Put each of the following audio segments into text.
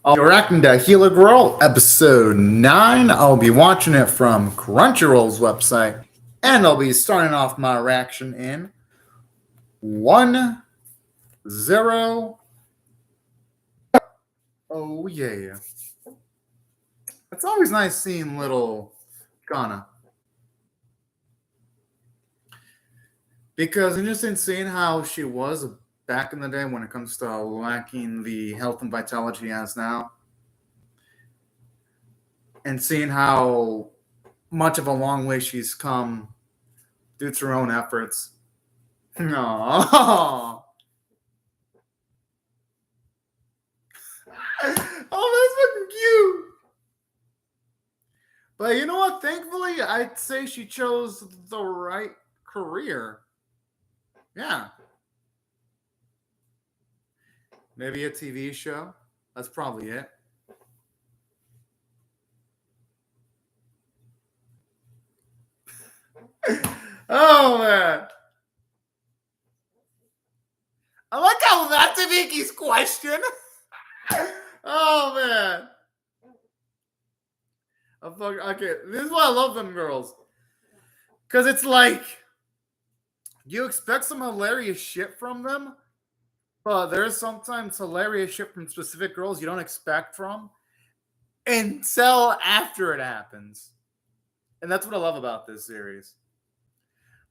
I'll be reacting to Healer Girl episode 9. I'll be watching it from Crunchyroll's website. And I'll be starting off my reaction in 1-0. Oh, yeah. It's always nice seeing little Kana. Because interesting seeing how she was back in the day when it comes to lacking the health and vitality she has now. And seeing how much of a long way she's come due to her own efforts. Aww. Oh, that's fucking cute. But you know what? Thankfully, I'd say she chose the right career. Yeah. Maybe a TV show. That's probably it. Oh, man. I like how that's Viki's question. Oh, man. Okay, this is why I love them girls. Because it's like, you expect some hilarious shit from them, but there's sometimes hilarious shit from specific girls you don't expect from until after it happens. And that's what I love about this series.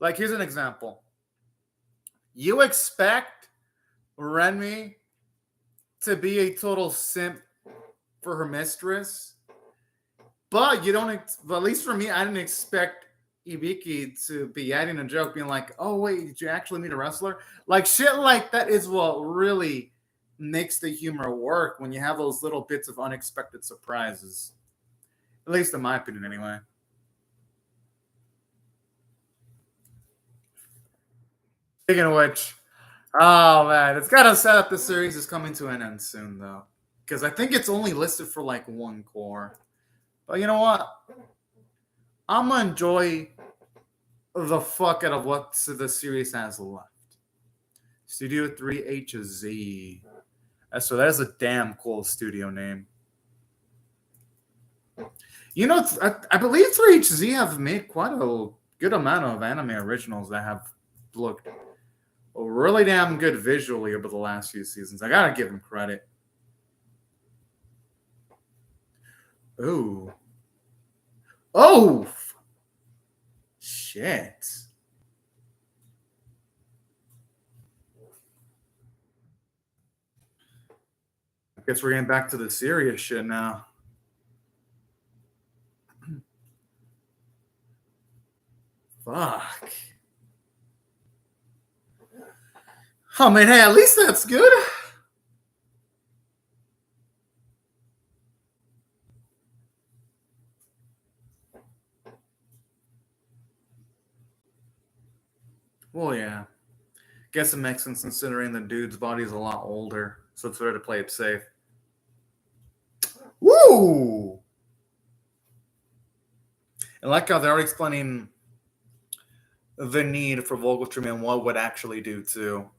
Like, here's an example. You expect Renmi to be a total simp for her mistress, but you don't, but at least for me, I didn't expect Ibiki to be adding a joke, being like, oh, wait, did you actually meet a wrestler? Like, shit like that is what really makes the humor work, when you have those little bits of unexpected surprises. At least in my opinion, anyway. Speaking of which, oh, man, it's got to set up the series is coming to an end soon, though. Because I think it's only listed for, like, one core. But you know what? I'm going to enjoy the fuck out of what the series has left. Studio 3HZ. So that's a damn cool studio name. You know, I believe 3HZ have made quite a good amount of anime originals that have looked really damn good visually over the last few seasons. I gotta give them credit. Ooh. Oh! Shit. I guess we're getting back to the serious shit now. Fuck. Oh, man, hey, at least that's good. Well, yeah. Guess it makes sense considering the dude's body is a lot older, so it's better to play it safe. Woo! I like how they're already explaining the need for vocal treatment and what it would actually do, too.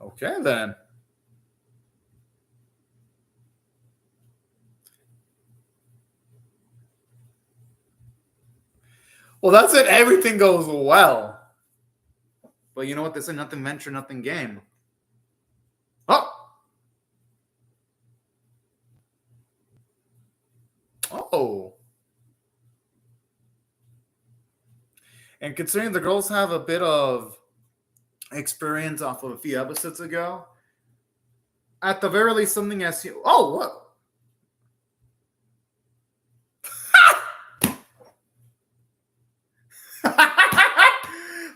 Okay, then. Well, that's it. Everything goes well. But you know what? They say nothing venture, nothing gain. Oh! Oh! And considering the girls have a bit of experience off of a few episodes ago, at the very least, something as you. Oh, what?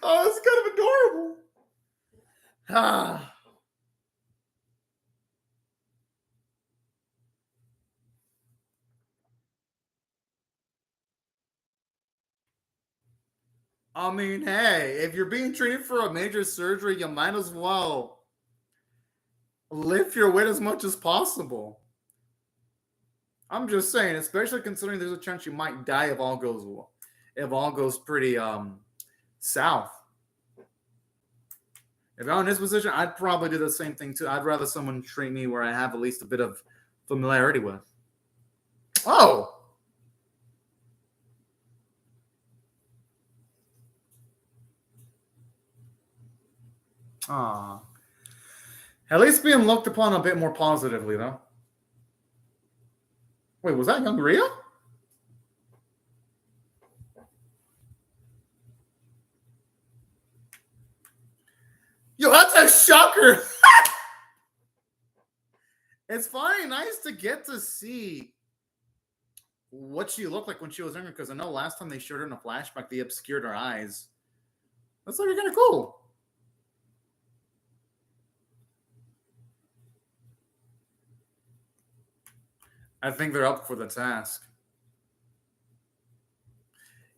Oh, that's kind of adorable. Ah. I mean, hey, if you're being treated for a major surgery, you might as well lift your weight as much as possible. I'm just saying, especially considering there's a chance you might die if all goes well, if all goes pretty south. If I'm in his position, I'd probably do the same thing too. I'd rather someone treat me where I have at least a bit of familiarity with. Oh! Aw. At least being looked upon a bit more positively, though. Wait, was that young Rhea? Yo, that's a shocker! It's funny, nice to get to see what she looked like when she was younger, because I know last time they showed her in a flashback, they obscured her eyes. That's like kind of cool. I think they're up for the task.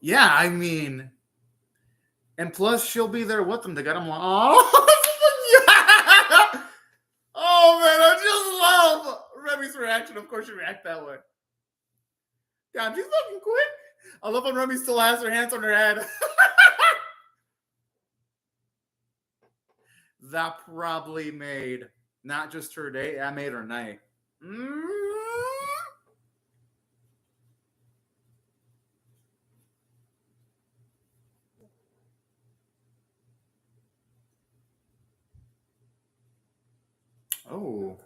Yeah, I mean, and plus she'll be there with them to get them. Oh, yeah! Oh man, I just love Remy's reaction. Of course, you react that way. God, she's fucking quick. I love when Remy still has her hands on her head. That probably made not just her day, that made her night. Oh.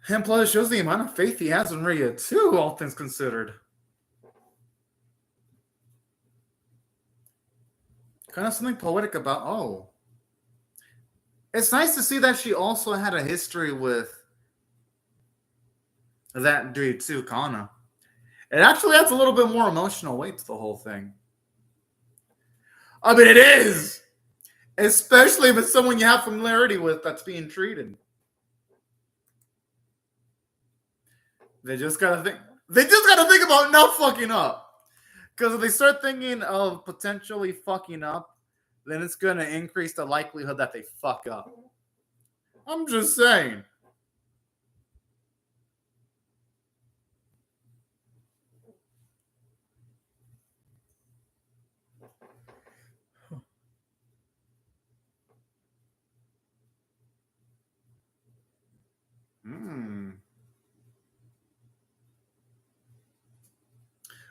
And plus, it shows the amount of faith he has in Rhea, too, all things considered. Kind of something poetic about, oh. It's nice to see that she also had a history with that dude, too, Kana. It actually adds a little bit more emotional weight to the whole thing. I mean, it is! Especially if it's someone you have familiarity with that's being treated. They just gotta think. They just gotta think about not fucking up. Because if they start thinking of potentially fucking up, then it's gonna increase the likelihood that they fuck up. I'm just saying.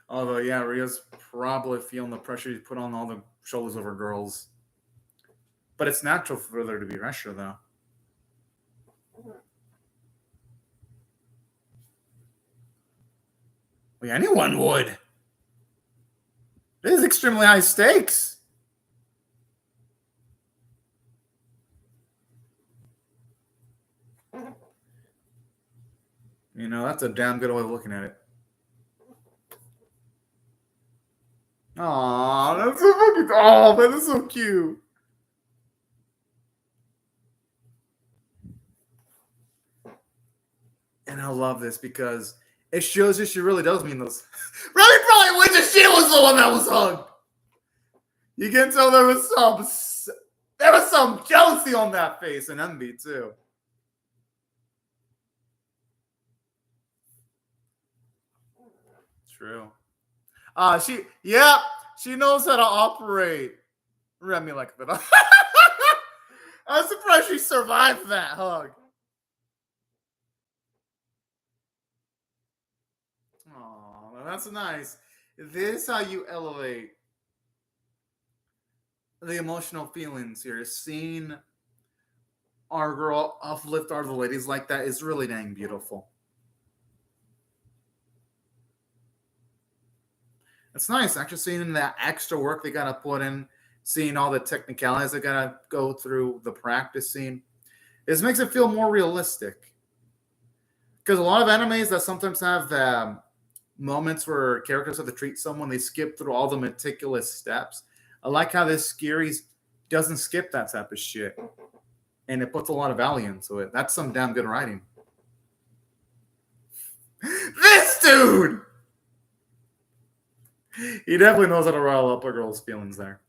Although, yeah, Rhea's probably feeling the pressure you put on all the shoulders of her girls. But it's natural for there to be pressure, though. Well, anyone would. This is extremely high stakes. You know, that's a damn good way of looking at it. Aw, that's so fucking. Oh, that is so cute. And I love this because it shows you she really does mean those. Remy probably wishes she was the one that was hugged. You can tell there was some jealousy on that face and envy too. True. She knows how to operate Remy like a bit. I'm surprised she survived that hug. Aw, that's nice. This is how you elevate the emotional feelings here. Seeing our girl uplift our ladies like that is really dang beautiful. It's nice actually seeing that extra work they gotta put in, seeing all the technicalities they gotta go through, the practicing. This makes it feel more realistic. Because a lot of animes that sometimes have moments where characters have to treat someone, they skip through all the meticulous steps. I like how this series doesn't skip that type of shit. And it puts a lot of value into it. That's some damn good writing. This dude! He definitely knows how to rile up a girl's feelings there.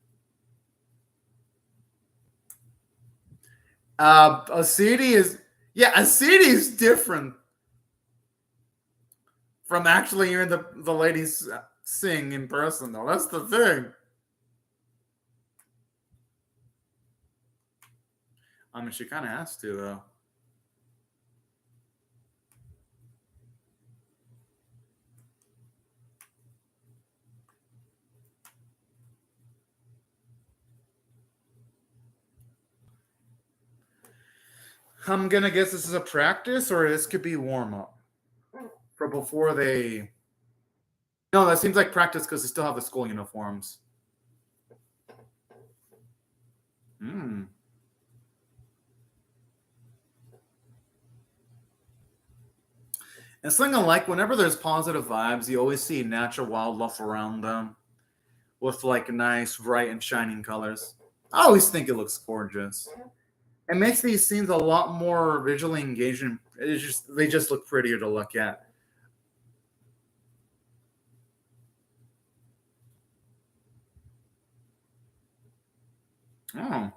Acidi is different from actually hearing the ladies sing in person, though. That's the thing. I mean, she kind of has to, though. I'm gonna guess this is a practice, or this could be warm up for before they. No, that seems like practice because they still have the school uniforms. Hmm. And something I like, whenever there's positive vibes, you always see natural wildlife around them with like nice, bright, and shining colors. I always think it looks gorgeous. It makes these scenes a lot more visually engaging. It's just they just look prettier to look at. Oh.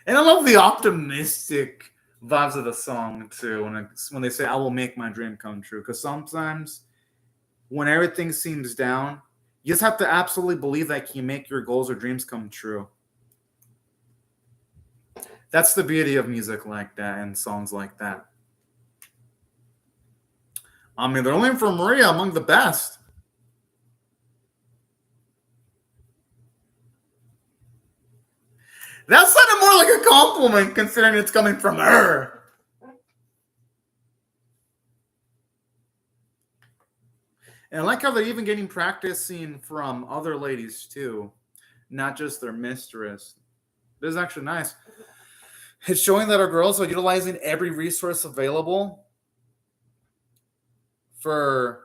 And I love the optimistic vibes of the song too. When they say "I will make my dream come true," because sometimes when everything seems down, you just have to absolutely believe that you make your goals or dreams come true. That's the beauty of music like that and songs like that. I mean, they're only for Maria among the best. That sounded more like a compliment considering it's coming from her. And I like how they're even getting practicing from other ladies too, not just their mistress. This is actually nice. It's showing that our girls are utilizing every resource available for.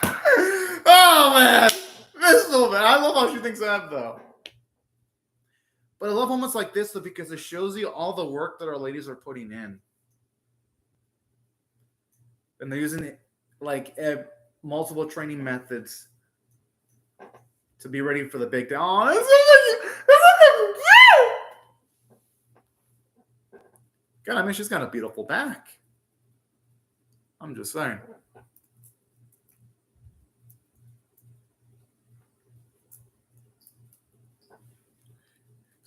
Oh man, this is so bad. I love how she thinks that though. But I love moments like this though because it shows you all the work that our ladies are putting in, and they're using it like multiple training methods to be ready for the big day. Oh, this is cute. God, I mean, she's got a beautiful back. I'm just saying.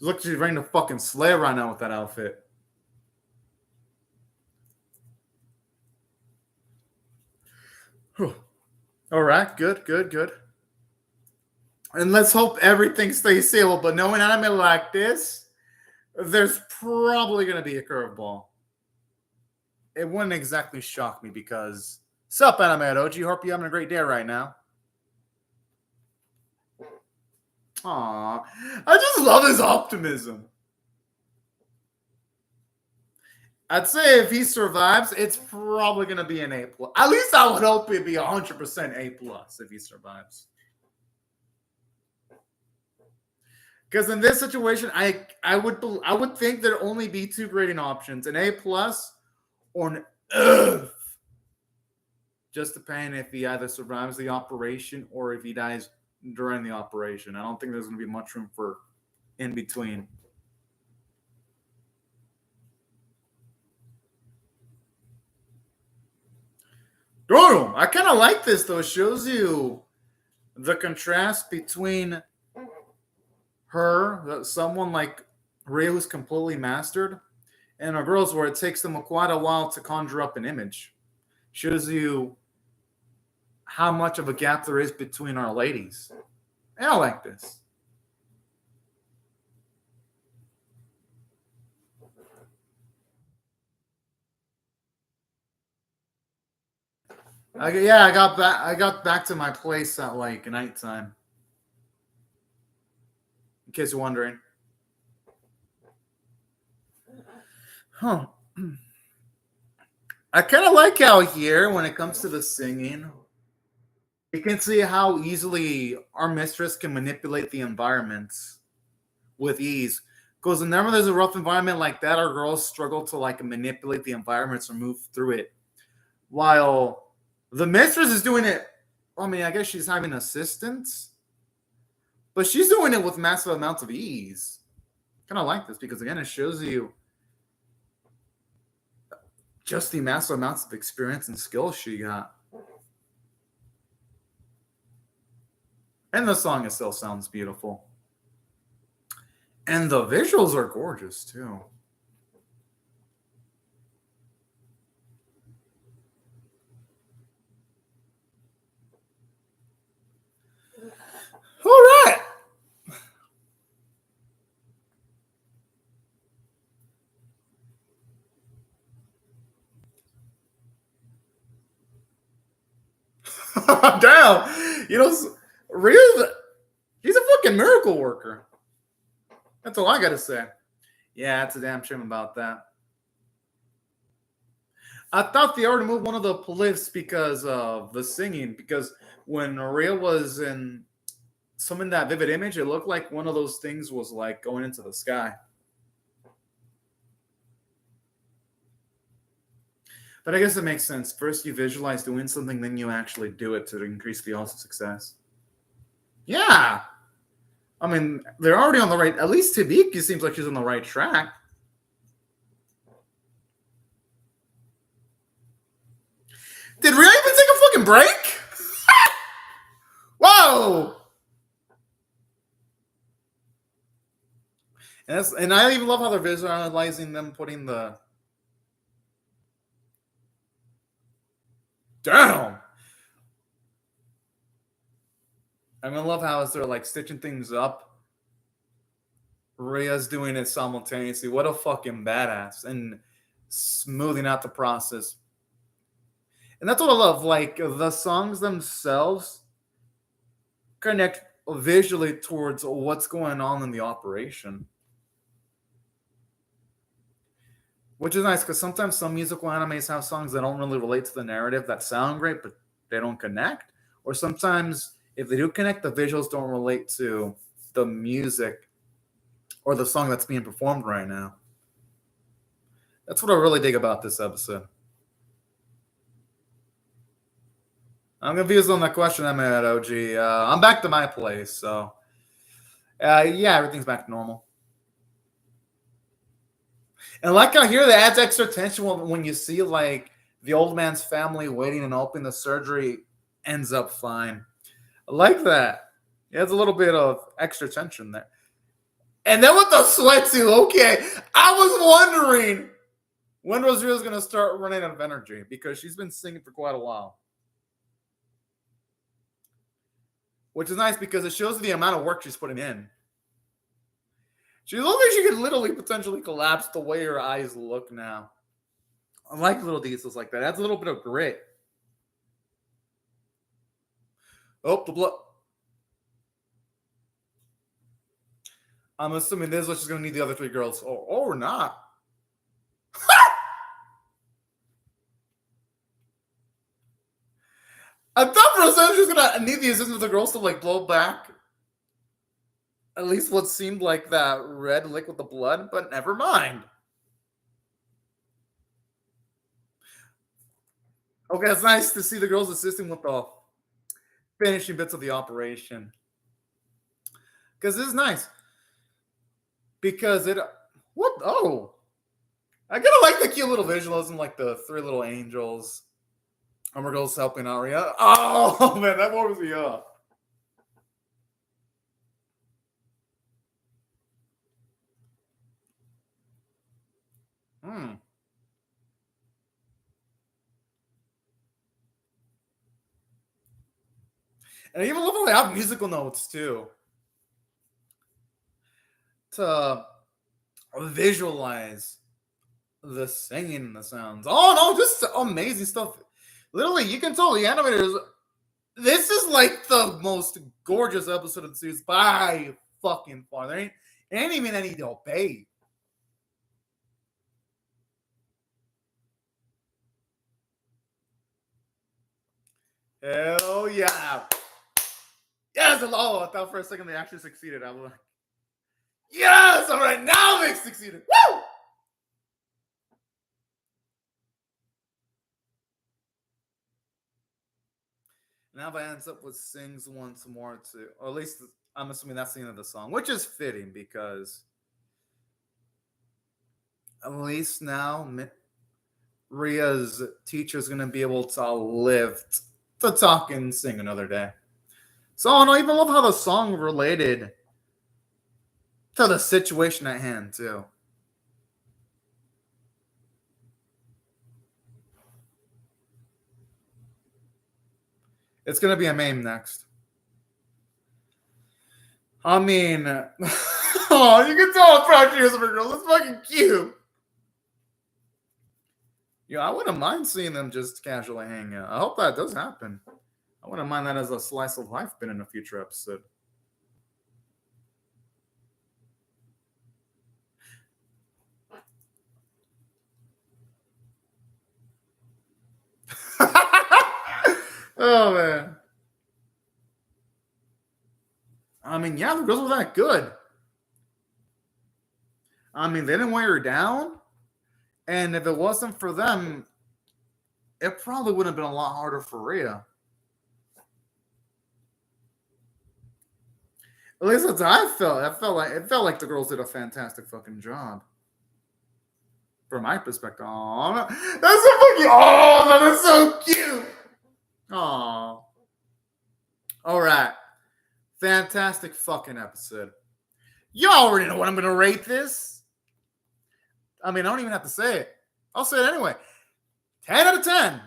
Look, she's ready to fucking slay right now with that outfit. All right, good. And let's hope everything stays stable. But knowing anime like this, there's probably going to be a curveball. It wouldn't exactly shock me because, sup, anime Oji? Hope you're having a great day right now. Aw, I just love his optimism. I'd say if he survives, it's probably going to be an A+. At least I would hope it'd be 100% A+ if he survives. Because in this situation, I would think there'd only be two grading options: an A+ or an F. Just depending if he either survives the operation or if he dies during the operation. I don't think there's going to be much room for in between. Oh, I kind of like this though. It shows you the contrast between her, someone like Ray who's completely mastered, and our girls where it takes them quite a while to conjure up an image. Shows you how much of a gap there is between our ladies. And I like this. I got back to my place at like nighttime. In case you're wondering. Huh. I kind of like how here, when it comes to the singing, you can see how easily our mistress can manipulate the environments with ease. Because whenever there's a rough environment like that, our girls struggle to like manipulate the environments or move through it. While the mistress is doing it, I mean, I guess she's having assistance, but she's doing it with massive amounts of ease. Kind of like this because again, it shows you just the massive amounts of experience and skill she got. And the song still sounds beautiful. And the visuals are gorgeous too. All right. Damn. You know, really, he's a fucking miracle worker. That's all I gotta say. Yeah, it's a damn shame about that. I thought they already moved one of the polyphs because of the singing. Because when Maria was in some in that vivid image, it looked like one of those things was like going into the sky. But I guess it makes sense. First, you visualize doing something, then you actually do it to increase the odds of success. Yeah. I mean, they're already on the right. At least Tabiki seems like she's on the right track. Did Rhea even take a fucking break? Whoa! And I even love how they're visualizing them putting the. Damn! I mean, I love how as they're like stitching things up. Rhea's doing it simultaneously. What a fucking badass. And smoothing out the process. And that's what I love. Like, the songs themselves connect visually towards what's going on in the operation. Which is nice because sometimes some musical animes have songs that don't really relate to the narrative that sound great, but they don't connect. Or sometimes, if they do connect, the visuals don't relate to the music or the song that's being performed right now. That's what I really dig about this episode. I'm confused on that question I made at OG. I'm back to my place, so yeah, everything's back to normal. And like I hear that adds extra tension when you see like the old man's family waiting and hoping the surgery ends up fine. I like that. It adds a little bit of extra tension there. And then with the sweatsuit, okay, I was wondering when Rosario's going to start running out of energy because she's been singing for quite a while. Which is nice because it shows the amount of work she's putting in. She looks like she could literally potentially collapse the way her eyes look now. I like little details like that. Adds a little bit of grit. Oh, the blood. I'm assuming this is what she's going to need the other three girls. Or not. I thought for a second she was going to need the assistance of the girls to like blow back at least what seemed like that red lick with the blood, but never mind. Okay, it's nice to see the girls assisting with the finishing bits of the operation. Because this is nice. Because it. What? Oh. I kind of like the cute little visualism, like the three little angels. Our girls helping Aria. Oh, man, that warms me up. And I even love how they have musical notes, too. To visualize the singing and the sounds. Oh, no, just amazing stuff. Literally, you can tell the animators. This is like the most gorgeous episode of the series by fucking far. There ain't even any to obey. Hell yeah. Yes, oh, I thought for a second they actually succeeded. I was like, yes, all right, now they succeeded. Woo! Now if I ends up with sings once more too, or at least I'm assuming that's the end of the song, which is fitting because at least now Ria's teacher is going to be able to live to talk and sing another day. So I even love how the song related to the situation at hand too. It's gonna be a meme next. I mean, oh, you can tell I'm proud of a girl. It's fucking cute. Yeah, I wouldn't mind seeing them just casually hang out. I hope that does happen. I wouldn't mind that as a slice of life been in a future episode. Oh man. I mean, yeah, the girls were that good. I mean, they didn't wear her down. And if it wasn't for them, it probably would have been a lot harder for Rhea. At least that's how I felt. It felt like the girls did a fantastic fucking job. From my perspective. Aww, that's so fucking. Oh, that is so cute. Aww. All right. Fantastic fucking episode. You already know what I'm gonna rate this. I mean, I don't even have to say it. I'll say it anyway. 10 out of 10.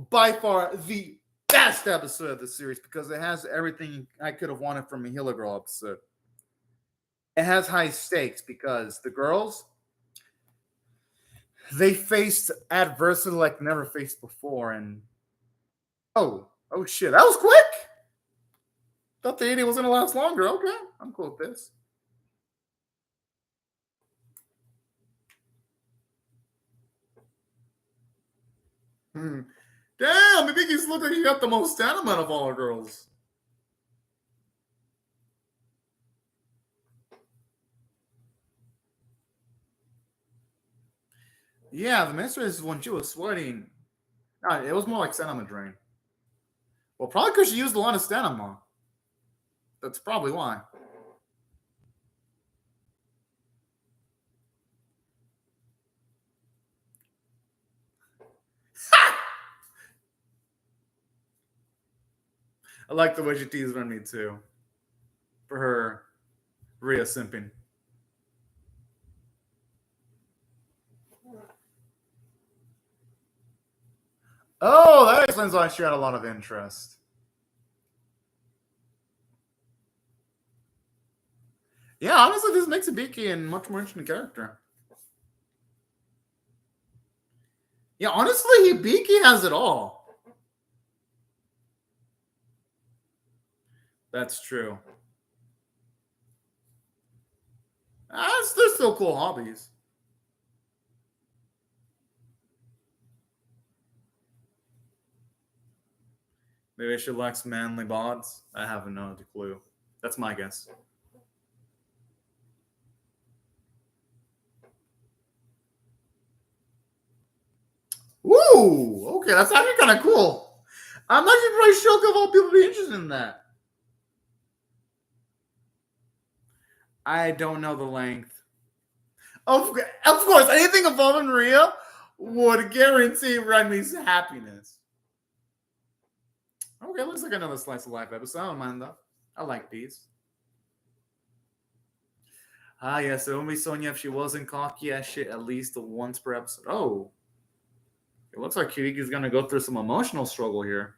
By far the best episode of the series because it has everything I could have wanted from a Healer Girl episode. It has high stakes because the girls, they faced adversity like never faced before. And oh shit, that was quick. Thought the 80 was gonna last longer. Okay, I'm cool with this. Damn, I think he's looking like he got the most stamina of all our girls. Yeah, the mistress when she was sweating. No, it was more like stamina drain. Well, probably because she used a lot of stamina. That's probably why. I like the way she teased on me too. For her Rhea simping. Oh, that explains why she had a lot of interest. Yeah, honestly, this makes Ibiki a much more interesting character. Yeah, honestly, Hibiki has it all. That's true. They're still cool hobbies. Maybe she likes manly bods. I have no clue. That's my guess. Ooh, okay, that's actually kind of cool. I'm actually pretty shocked of all people be interested in that. I don't know the length. Of course, anything involving Rhea would guarantee Remy's happiness. Okay, looks like another slice of life episode. I don't mind though. I like these. Ah, yes, it would be Sonya if she wasn't cocky as shit at least once per episode. Oh. It looks like Kiriki's going to go through some emotional struggle here.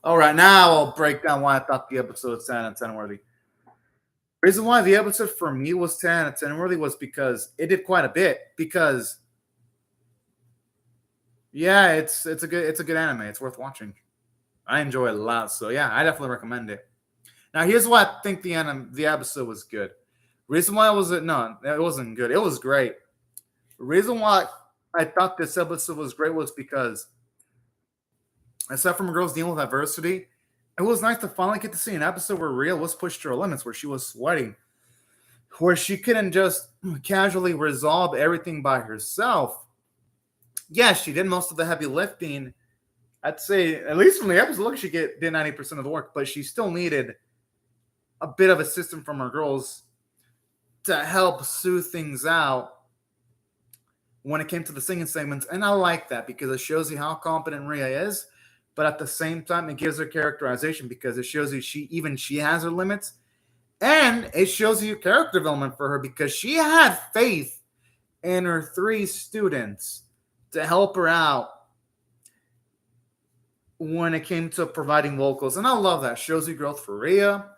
All right, now I'll break down why I thought the episode was 10 out of 10 worthy. The reason why the episode for me was 10 out of 10 worthy was because it did quite a bit. Because, yeah, it's a good anime. It's worth watching. I enjoy it a lot. So, yeah, I definitely recommend it. Now, here's why I think the episode was good. Reason why it wasn't good. It was great. The reason why I thought this episode was great was because, aside from girls dealing with adversity, it was nice to finally get to see an episode where Rhea was pushed to her limits, where she was sweating, where she couldn't just casually resolve everything by herself. Yes, she did most of the heavy lifting. I'd say, at least from the episode, look, she did 90% of the work, but she still needed a bit of assistance from her girls to help soothe things out when it came to the singing segments. And I like that because it shows you how competent Rhea is, but at the same time, it gives her characterization because it shows you she has her limits, and it shows you character development for her because she had faith in her 3 students to help her out when it came to providing vocals. And I love that. It shows you growth for Rhea,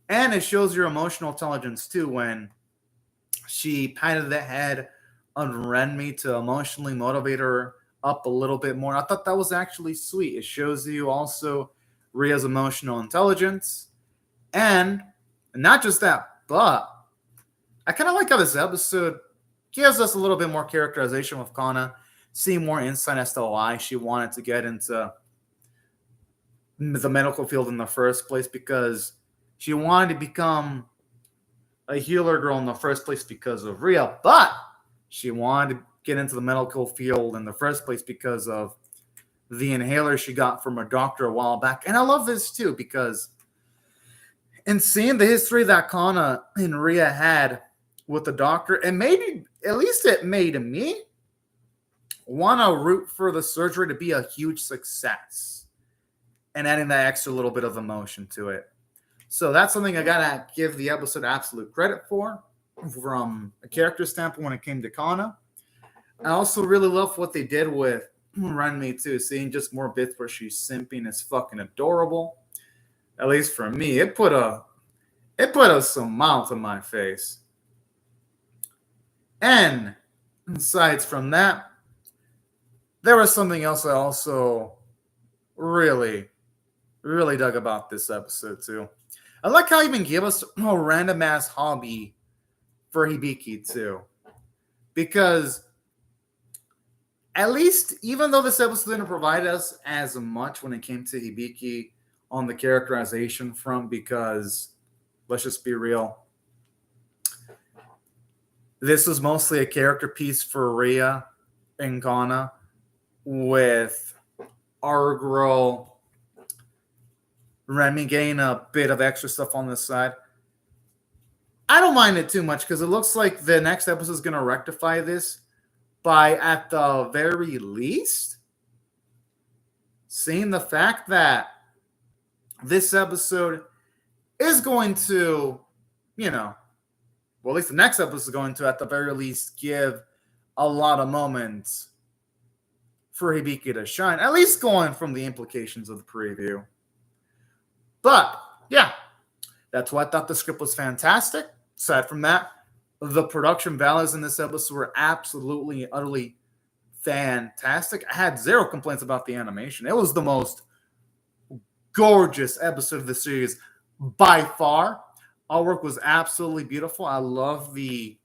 and it shows your emotional intelligence too when she patted the head on Renmi to emotionally motivate her up a little bit more. I thought that was actually sweet. It shows you also Rhea's emotional intelligence. And not just that, but I kind of like how this episode gives us a little bit more characterization with Kana, seeing more insight as to why she wanted to get into the medical field in the first place, because she wanted to become a healer girl in the first place because of Rhea, but she wanted to get into the medical field in the first place because of the inhaler she got from a doctor a while back. And I love this too, because in seeing the history that Kana and Rhea had with the doctor, it made me want to root for the surgery to be a huge success and adding that extra little bit of emotion to it. So that's something I gotta give the episode absolute credit for, from a character standpoint when it came to Kana. I also really love what they did with Renmi too, seeing just more bits where she's simping is fucking adorable. At least for me, it put a smile to my face. And aside from that, there was something else I also really dug about this episode too. I like how he even gave us a random ass hobby for Hibiki too. Because at least, even though this episode didn't provide us as much when it came to Hibiki on the characterization front, because let's just be real, this was mostly a character piece for Rhea and Kana, with our girl Remy getting a bit of extra stuff on this side. I don't mind it too much because it looks like the next episode is going to rectify this by, at the very least, seeing the fact that this episode is going to, well, at least the next episode is going to, at the very least, give a lot of moments for Hibiki to shine, at least going from the implications of the preview. But, yeah, that's why I thought the script was fantastic. Aside from that, the production values in this episode were absolutely, utterly fantastic. I had zero complaints about the animation. It was the most gorgeous episode of the series by far. Our work was absolutely beautiful. I love the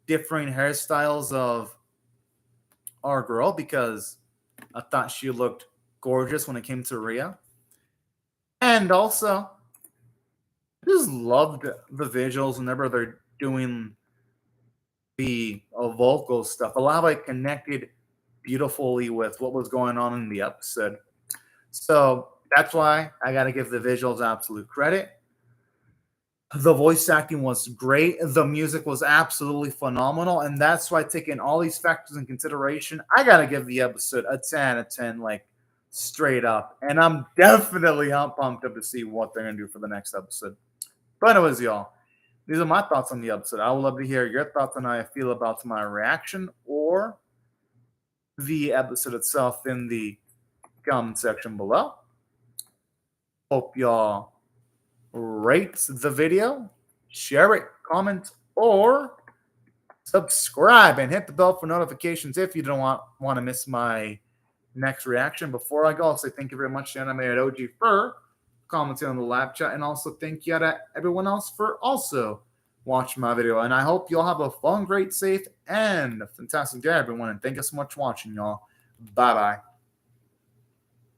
differing hairstyles of our girl because I thought she looked gorgeous when it came to Rhea. And also, I just loved the visuals whenever they're doing the vocal stuff. A lot of it connected beautifully with what was going on in the episode. So that's why I got to give the visuals absolute credit. The voice acting was great. The music was absolutely phenomenal. And that's why, taking all these factors in consideration, I got to give the episode a 10 out of 10, like straight up. And I'm definitely pumped up to see what they're going to do for the next episode. But anyways, y'all, these are my thoughts on the episode. I would love to hear your thoughts on how I feel about my reaction or the episode itself in the comment section below. Hope y'all rate the video, share it, comment, or subscribe and hit the bell for notifications if you don't want to miss my next reaction. Before I go, I'll say thank you very much to Animated OG for commenting on the live chat, and also thank you to everyone else for also watching my video. And I hope y'all have a fun, great, safe, and fantastic day, everyone. And thank you so much for watching, y'all. Bye-bye.